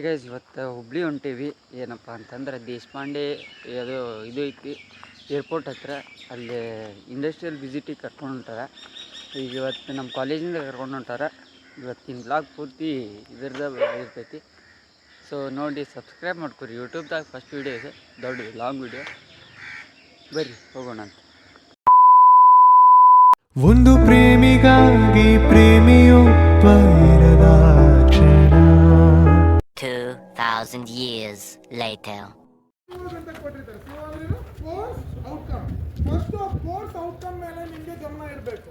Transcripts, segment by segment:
Guys ಇವತ್ತು ಹುಬ್ಳಿ ಹೊಂಟೀವಿ. ಏನಪ್ಪ ಅಂತಂದ್ರೆ ದೇಶಪಾಂಡೆ ಇದು ಐತಿ ಏರ್ಪೋರ್ಟ್ ಹತ್ರ, ಅಲ್ಲಿ ಇಂಡಸ್ಟ್ರಿಯಲ್ ವಿಸಿಟಿಗೆ ಕರ್ಕೊಂಡು ಹೊಂಟಾರ. ಈಗ ಇವತ್ತು ನಮ್ಮ ಕಾಲೇಜಿಂದ ಕರ್ಕೊಂಡು ಹೊಂಟಾರ. ಇವತ್ತಿನ ಬ್ಲಾಗ್ ಪೂರ್ತಿ ಇದ್ರದ್ದು ಇರ್ತೈತಿ. ಸೊ ನೋಡಿ ಸಬ್ಸ್ಕ್ರೈಬ್ ಮಾಡ್ಕೊರಿ. ಯೂಟ್ಯೂಬ್ದಾಗ ಫಸ್ಟ್ ವೀಡಿಯೋ ಇದೆ, ದೊಡ್ಡ ಲಾಂಗ್ ವೀಡಿಯೋ. ಬರ್ರಿ ಹೋಗೋಣ ಅಂತ. ಒಂದು ಪ್ರೇಮಿಗಾಗಿ ಪ್ರೇಮಿಯೊಬ್ಬ ಇರದ ಕ್ಷಣ 2000 years later. ಮೇಲೆ ನಿಮಗೆ ಗಮನ ಇರಬೇಕು.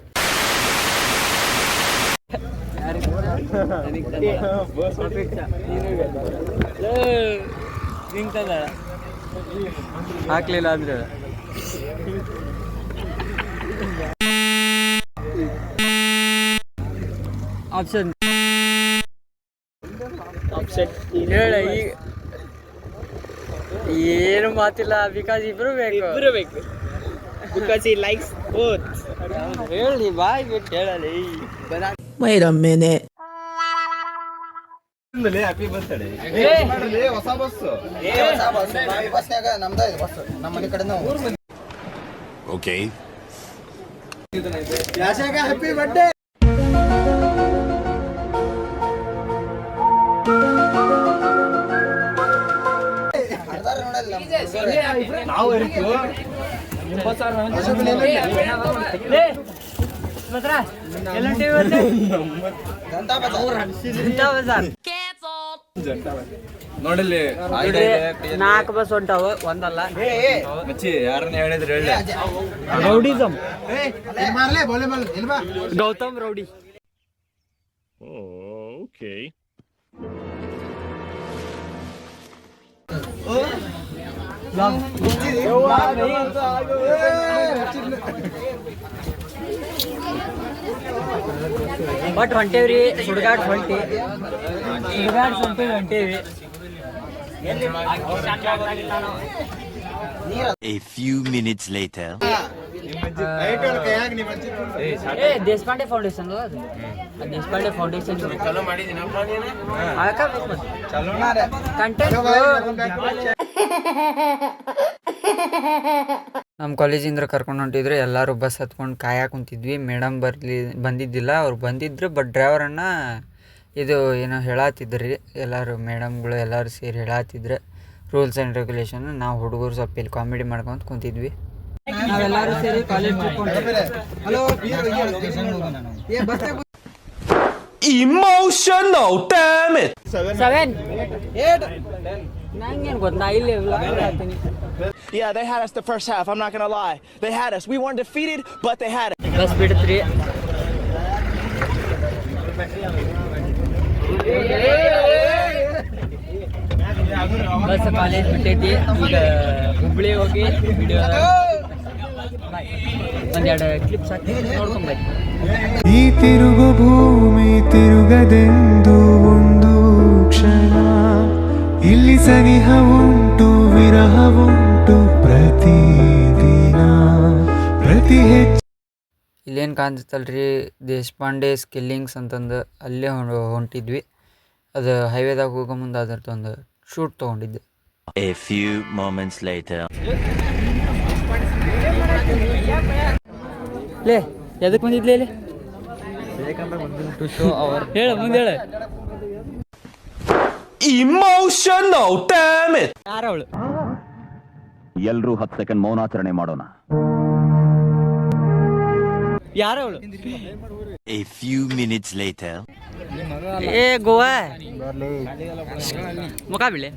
ಹಾಕ್ಲಿಲ್ಲ ಅಂದ್ರೆ ಆಪ್ಷನ್ ಹೇಳ. ಈಗ ಏನು ಮಾತಿಲ್ಲ, ಬಿಕಾಸ್ ಇಬ್ರು ಬೇಕು. Because he likes both. ಹೇಳಿ ಬಾಯ್ ಬಿಟ್ಟು ಹೇಳಲಿ. Wait a minute. Happy birthday. ಹೊಸ ಬಸ್ ನಮ್ದ ಬಸ್, ನಮ್ಮ ಮನೆ ಕಡೆ ನಾವು. Okay, happy birthday. ನಾವು ನೋಡಲಿ 4 ಬಸ್ ಹೊಂಟಾವ, ಒಂದಲ್ಲ. ಯಾರನ್ನ ಹೇಳಿದ್ರೆ ಹೇಳಿ. Rowdyism Gautam rowdy. Okay. But ಹೊಂಟೇವ್ರಿ, ಸುಡ್ಗಾಡ್ ಹೊಂಟೇವಿ. A few minutes later. Deshpande foundation, Deshpande foundation ನಮ್ಮ ಕಾಲೇಜಿಂದ ಕರ್ಕೊಂಡು ಹೊಂಟಿದ್ರೆ ಎಲ್ಲರೂ ಬಸ್ ಹತ್ಕೊಂಡು ಕಾಯಕ್ಕೆ ಕುಂತಿದ್ವಿ. ಮೇಡಮ್ ಬಂದಿದ್ದಿಲ್ಲ, ಅವ್ರು ಬಂದಿದ್ರು. ಬಟ್ ಡ್ರೈವರನ್ನ ಇದು ಏನೋ ಹೇಳತ್ತಿದ್ರಿ. ಎಲ್ಲರೂ ಮೇಡಮ್ಗಳು ಎಲ್ಲರೂ ಸೇರಿ ಹೇಳತ್ತಿದ್ರೆ ರೂಲ್ಸ್ ಆ್ಯಂಡ್ ರೆಗ್ಯುಲೇಷನ್. ನಾವು ಹುಡುಗರು ಸ್ವಲ್ಪ ಇಲ್ಲಿ ಕಾಮಿಡಿ ಮಾಡ್ಕೊಂತ ಕುಂತಿದ್ವಿ. ನಾವೆಲ್ಲರೂ ಸೇರಿ ಕಾಲೇಜ್ Emotional, damn it. 7 8 ನಂಗೇನು ಗೊತ್ತು, ನಾ ಇಲ್ಲಿ ಹೇಳ್ತೀನಿ. Yeah, they had us the first half. I'm not gonna lie. They had us. We weren't defeated, but they had us. Bus ಬಿಡ್ತ್ರಿ. ಬಸ್ ಕಾಲೇಜ್ ಬಿಟ್ಟೈತಿ. ಈಗ ಹುಬ್ಳಿ ಹೋಗಿ ವಿಡಿಯೋ ಒಂದೆರಡು ಕ್ಲಿಪ್ಸ್ ಹಾಕಿ ನೋಡ್ಕೊಂಬರ್ರಿ. ಈ ತಿರುಗು ಭೂಮಿ ತಿರುಗದೆಂದು ಒಂದು ಕ್ಷಣ, ಇಲ್ಲಿ ಸನಿಹ ಉಂಟು ವಿರಹವುಂಟು ಪ್ರತಿದಿನ ಪ್ರತಿ ಹೆಚ್ಚು. ಇಲ್ಲೇನು ಕಾಣಿಸ್ತಲ್ರಿ, ದೇಶಪಾಂಡೆ ಸ್ಕಿಲ್ಲಿಂಗ್ಸ್ ಅಂತಂದು ಅಲ್ಲೇ ಹೊಂಟಿದ್ವಿ. ಅದು ಹೈವೇದಾಗ ಹೋಗೋ ಮುಂದೆ ಅದರದ್ದೊಂದು ಶೂಟ್ ತೊಗೊಂಡಿದ್ದೆ. A few moments later. ಲೇ ಎದಕ್ಕೆ ಬಂದಿದ್ಲೇ ಇಲ್ಲಿ? ಹೇಳ ಮುಂದೆ ಹೇಳ. Emotional, damn it. ಯಾರವಳು? ಎಲ್ರೂ 10 ಸೆಕೆಂಡ್ ಮೌನಾಚರಣೆ ಮಾಡೋಣ. ಯಾರವಳು? A few minutes later. ಏ ಗೋವಾ ಮುಖ ಬೀಳೆ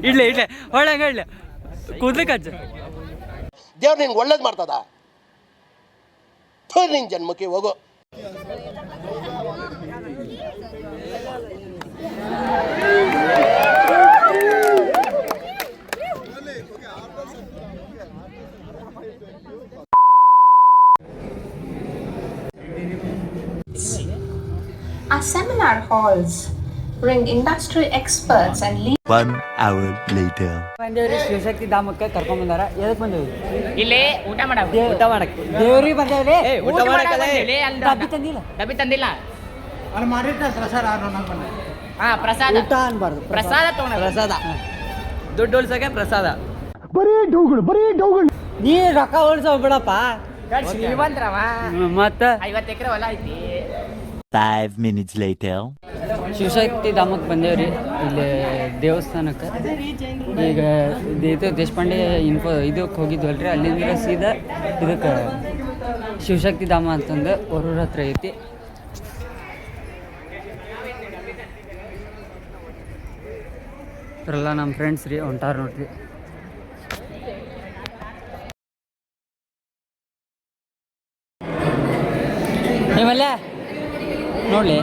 ಇಡ್ಲೆ ಒಳಗೆ ಇಡ್ಲೆ ಕೂದಲು ಕಚ್ಚ. ದೇವ್ರು ನಿನ್ಗೆ ಒಳ್ಳೇದು ಮಾಡ್ತದ, ನಿನ್ ಜನ್ಮಕ್ಕೆ ಹೋಗೋ. Our seminar halls bring industry experts and 1 hour later. ಬಂದೇವ್ರಿ Shivashakti ಧಾಮಕ್ಕೆ ಕರ್ಕೊಂಡ್ ಬಂದಾರ. ಎದಕ್ ಬಂದೇವಿ? ಇಲ್ಲಿ ಊಟ ಮಾಡಕ್ಕೆ ದೇವ್ರಿಗೆ ಬಂದೇವ್ರಿ. ಊಟ ಮಾಡಕ್ಕೆ ಡಬ್ಬಿ ತಂದಿಲ್ಲ ಅಲ್ಲಿ ಮಾಡಿರ್ತಾರೆ ಸರ್. ಹಾ ಪ್ರಸಾದ ಊಟ ಅನ್ಬಾರ್ದು ಪ್ರಸಾದ ತಗೊಂಡ ಪ್ರಸಾದ ದುಡ್ಡು ಉಳ್ಸಕ್ಕೆ ಪ್ರಸಾದ ನೀ ರೊಕ್ಕ ಉಳ್ಸೋ ಬಿಡಪ್ಪ ಶ್ರೀಮಂತ್ರವ ಮತ್ತ 50 ಎಕರೆ ಹೊಲ ಐತಿ 5 minutes later. ಶಿವಶಕ್ತಿ ಧಾಮಕ್ಕೆ ಬಂದೇವ್ರಿ ಇಲ್ಲಿ ದೇವಸ್ಥಾನಕ್ಕೆ. ಈಗ ಇದು ದೇಶಪಾಂಡೆ ಇದಕ್ಕೆ ಹೋಗಿದ್ವಲ್ರಿ, ಅಲ್ಲಿಂದ ಸೀದಾ ಇದಕ್ಕೆ ಶಿವಶಕ್ತಿ ಧಾಮ ಅಂತಂದು ಹೊರೂರ ಹತ್ರ ಐತಿ. ಇವರೆಲ್ಲ ನಮ್ಮ ಫ್ರೆಂಡ್ಸ್ ರೀ, ಹೊಂಟಾರ ನೋಡ್ರಿ. ನೀವಲ್ಲ ನೋಡ್ಲಿ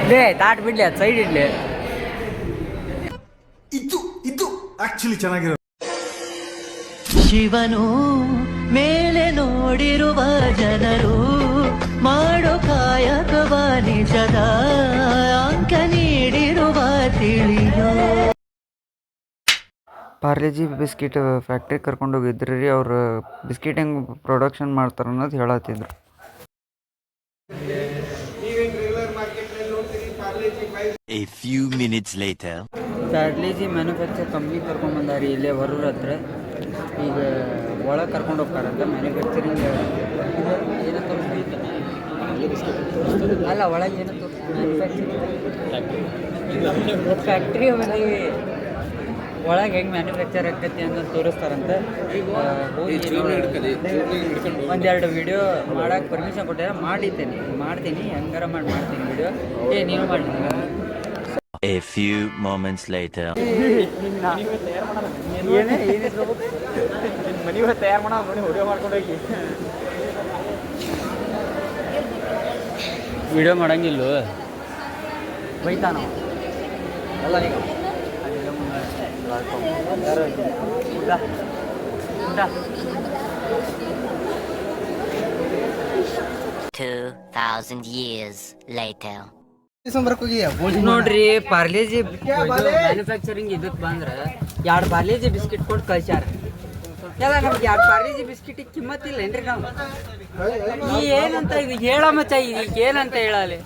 ಲೇ ತಾಟ್ ಬಿಡ್ಲಿ, ಅದು ಸೈಡ್ ಇಡ್ಲಿ. ಇದು ಆಕ್ಚುಲಿ ಚೆನ್ನಾಗಿರೋ. ಶಿವನು ಮೇಲೆ ನೋಡಿರುವ ಜನರು ಮಾಡೋ ಕಾಯಕವ ನಿಜದ ಅಂಕ ನೀಡಿರುವ ತಿಳಿಯೋ. ಪಾರ್ಲೆಜಿ ಬಿಸ್ಕಿಟ್ ಫ್ಯಾಕ್ಟ್ರಿಗೆ ಕರ್ಕೊಂಡು ಹೋಗಿದ್ರಿ ರೀ. ಅವ್ರು ಬಿಸ್ಕಿಟ್ ಹೆಂಗೆ ಪ್ರೊಡಕ್ಷನ್ ಮಾಡ್ತಾರೆ ಅನ್ನೋದು ಹೇಳತ್ತಿದ್ರು. A few minutes later. Parle-G manufacture company ಕರ್ಕೊಂಡು ಬಂದಾರಿ ಇಲ್ಲೇ ಹೊರೂರ ಹತ್ರ. ಈಗ ಒಳಗೆ ಕರ್ಕೊಂಡು ಹೋಗ್ತಾರಂತ ಮ್ಯಾನುಫ್ಯಾಕ್ಚರಿಂಗ್. ಅಲ್ಲ, ಒಳಗೆ ಏನೋ ಮ್ಯಾನುಫ್ಯಾಕ್ಚರಿಂಗ್ ಫ್ಯಾಕ್ಟ್ರಿ ಬಂದೀವಿ. ಒಳಗೆ ಹೆಂಗೆ ಮ್ಯಾನುಫ್ಯಾಕ್ಚರ್ ಆಕೈತಿ ಅನ್ನೋದು ತೋರಿಸ್ತಾರಂತೆ. ಒಂದೆರಡು ವಿಡಿಯೋ ಮಾಡೋಕೆ ಪರ್ಮಿಷನ್ ಕೊಟ್ಟಾರ. ಮಾಡ್ತೀನಿ ಹೆಂಗಾರ ಮಾಡ್ತೀನಿ ವಿಡಿಯೋ. ನೀನು ಮಾಡಿ. A few moments later. ಮನೆ ತಯಾರು ಮಾಡೋ ನೋಡಿ ವಿಡಿಯೋ ಮಾಡ್ಕೊಂಡು ಹೋಗಿ ವಿಡಿಯೋ ಮಾಡಂಗಿಲ್ಲ, ಬೈತಾನ ಎಲ್ಲ. ಈಗ 2000 years later. ನೋಡ್ರಿ, ಪಾರ್ಲೇಜಿ ಮ್ಯಾನುಫ್ಯಾಕ್ಚರಿಂಗ್ ಇದಕ್ಕೆ ಬಂದ್ರೆ 2 ಪಾರ್ಲೇಜಿ ಬಿಸ್ಕಿಟ್ ಕೊಟ್ಟು ಕಳ್ಸ್ಯಾರ. ಎಲ್ಲ ನಮ್ಗೆ 2 ಪಾರ್ಲೇಜಿ ಬಿಸ್ಕಿಟಿಗೆ ಕಿಮ್ಮತ್ತಿಲ್ಲ ಏನ್ರಿ? ನಾವು ಏನಂತ ಇದು ಹೇಳ ಮಚ್ಚ, ಈಗ ಏನಂತ ಹೇಳಲಿ?